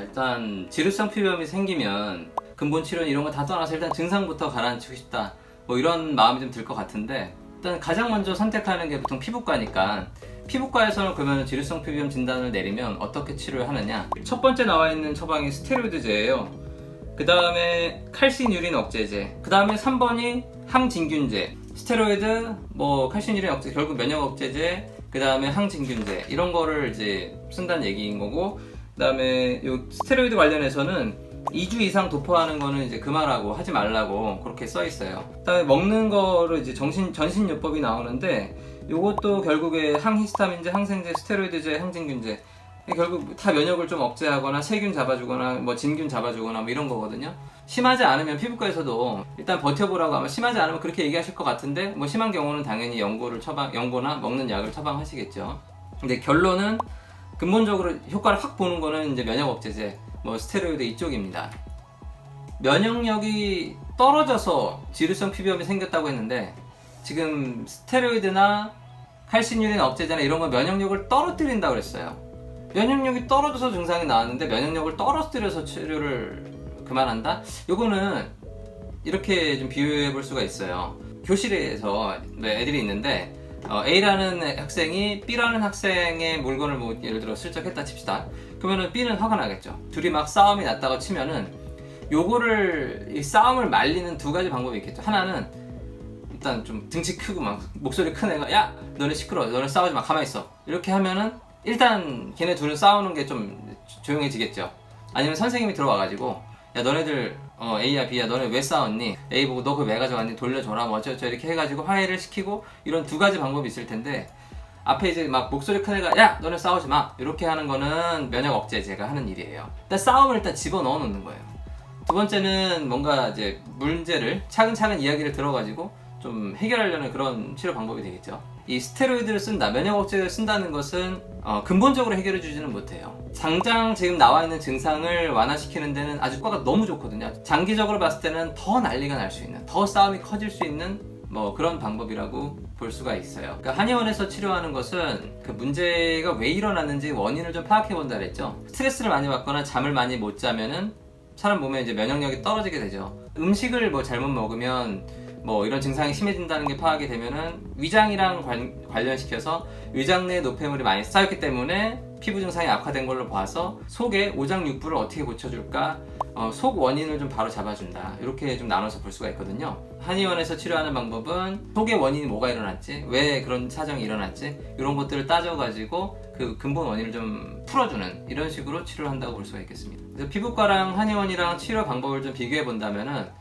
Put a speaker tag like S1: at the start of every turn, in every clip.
S1: 일단 지루성 피부염이 생기면 근본 치료는 이런 거 다 떠나서 일단 증상부터 가라앉히고 싶다, 뭐 이런 마음이 좀 들 것 같은데, 일단 가장 먼저 선택하는 게 보통 피부과니까, 피부과에서는 그러면 지루성 피부염 진단을 내리면 어떻게 치료를 하느냐. 첫 번째 나와 있는 처방이 스테로이드제예요. 그 다음에 칼슘유린 억제제, 그 다음에 3번이 항진균제. 스테로이드, 뭐 칼슘유린 억제, 결국 면역 억제제, 그 다음에 항진균제, 이런 거를 이제 쓴다는 얘기인 거고, 그 다음에 요 스테로이드 관련해서는 2주 이상 도포하는 거는 이제 그만하고 하지 말라고 그렇게 써 있어요. 그다음에 먹는 거로 이제 전신요법이 나오는데, 요것도 결국에 항히스타민제, 항생제, 스테로이드제, 항진균제, 결국 다 면역을 좀 억제하거나 세균 잡아주거나 뭐 진균 잡아주거나 뭐 이런 거거든요. 심하지 않으면 피부과에서도 일단 버텨보라고, 아마 심하지 않으면 그렇게 얘기하실 것 같은데, 뭐 심한 경우는 당연히 연고나 먹는 약을 처방하시겠죠. 근데 결론은 근본적으로 효과를 확 보는 거는 이제 면역 억제제, 뭐 스테로이드 이쪽입니다. 면역력이 떨어져서 지루성 피부염이 생겼다고 했는데, 지금 스테로이드나 칼슘유린 억제제나 이런 거 면역력을 떨어뜨린다고 그랬어요. 면역력이 떨어져서 증상이 나왔는데 면역력을 떨어뜨려서 치료를 그만한다? 요거는 이렇게 좀 비유해 볼 수가 있어요. 교실에서 애들이 있는데, A라는 학생이 B라는 학생의 물건을 뭐 예를 들어 슬쩍 했다 칩시다. 그러면은 B는 화가 나겠죠. 둘이 막 싸움이 났다고 치면은, 이 싸움을 말리는 두 가지 방법이 있겠죠. 하나는 일단 좀 등치 크고 막 목소리 큰 애가, 야 너네 시끄러워, 너네 싸우지 마, 가만히 있어, 이렇게 하면은 일단 걔네 둘은 싸우는 게 좀 조용해지겠죠. 아니면 선생님이 들어와가지고, 야 너네들 A야 B야 너네 왜 싸웠니? A 보고 너 그거 왜 가져왔니? 돌려줘라, 뭐 어쩌고저쩌고 이렇게 해가지고 화해를 시키고, 이런 두 가지 방법이 있을 텐데, 앞에 이제 막 목소리 큰 애가 야 너네 싸우지 마, 이렇게 하는 거는 면역 억제제가 하는 일이에요. 일단 싸움을 일단 집어넣어 놓는 거예요. 두 번째는 뭔가 이제 문제를 차근차근 이야기를 들어가지고 좀 해결하려는 그런 치료 방법이 되겠죠. 이 스테로이드를 쓴다, 면역 억제제를 쓴다는 것은 근본적으로 해결해 주지는 못해요. 당장 지금 나와 있는 증상을 완화시키는 데는 아주 효과가 너무 좋거든요. 장기적으로 봤을 때는 더 난리가 날 수 있는, 더 싸움이 커질 수 있는 뭐 그런 방법이라고 볼 수가 있어요. 그러니까 한의원에서 치료하는 것은 그 문제가 왜 일어났는지 원인을 좀 파악해 본다 그랬죠. 스트레스를 많이 받거나 잠을 많이 못 자면은 사람 몸에 이제 면역력이 떨어지게 되죠. 음식을 뭐 잘못 먹으면 뭐 이런 증상이 심해진다는 게 파악이 되면은 위장이랑 관련시켜서 위장 내 노폐물이 많이 쌓였기 때문에 피부 증상이 악화된 걸로 봐서 속에 오장육부를 어떻게 고쳐줄까, 속 원인을 좀 바로 잡아준다, 이렇게 좀 나눠서 볼 수가 있거든요. 한의원에서 치료하는 방법은 속의 원인이 뭐가 일어났지, 왜 그런 사정이 일어났지, 이런 것들을 따져가지고 그 근본 원인을 좀 풀어주는, 이런 식으로 치료를 한다고 볼 수가 있겠습니다. 그래서 피부과랑 한의원이랑 치료 방법을 좀 비교해 본다면은,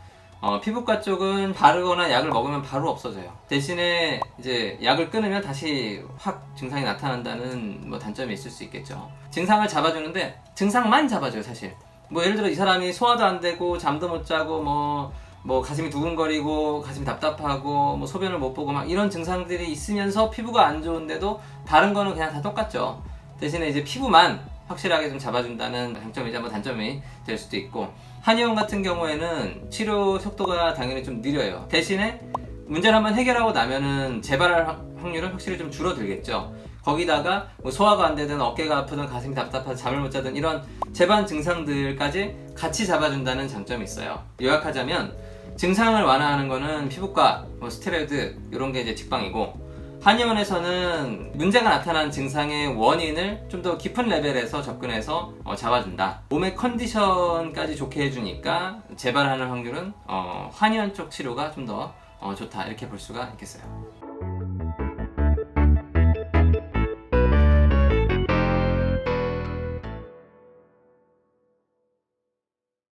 S1: 피부과 쪽은 바르거나 약을 먹으면 바로 없어져요. 대신에 이제 약을 끊으면 다시 확 증상이 나타난다는 뭐 단점이 있을 수 있겠죠. 증상을 잡아주는데 증상만 잡아줘요, 사실. 뭐 예를 들어 이 사람이 소화도 안 되고 잠도 못 자고 뭐 가슴이 두근거리고 가슴이 답답하고 뭐 소변을 못 보고 막 이런 증상들이 있으면서 피부가 안 좋은데도 다른 거는 그냥 다 똑같죠. 대신에 이제 피부만 확실하게 좀 잡아준다는 장점이자 뭐 단점이 될 수도 있고, 한의원 같은 경우에는 치료 속도가 당연히 좀 느려요. 대신에 문제를 한번 해결하고 나면은 재발할 확률은 확실히 좀 줄어들겠죠. 거기다가 뭐 소화가 안 되든 어깨가 아프든 가슴이 답답하든 잠을 못 자든 이런 재반 증상들까지 같이 잡아준다는 장점이 있어요. 요약하자면 증상을 완화하는 거는 피부과, 뭐 스테로이드 이런 게 이제 직방이고, 한의원에서는 문제가 나타난 증상의 원인을 좀 더 깊은 레벨에서 접근해서 잡아준다. 몸의 컨디션까지 좋게 해주니까 재발하는 확률은 한의원 쪽 치료가 좀 더 좋다, 이렇게 볼 수가 있겠어요.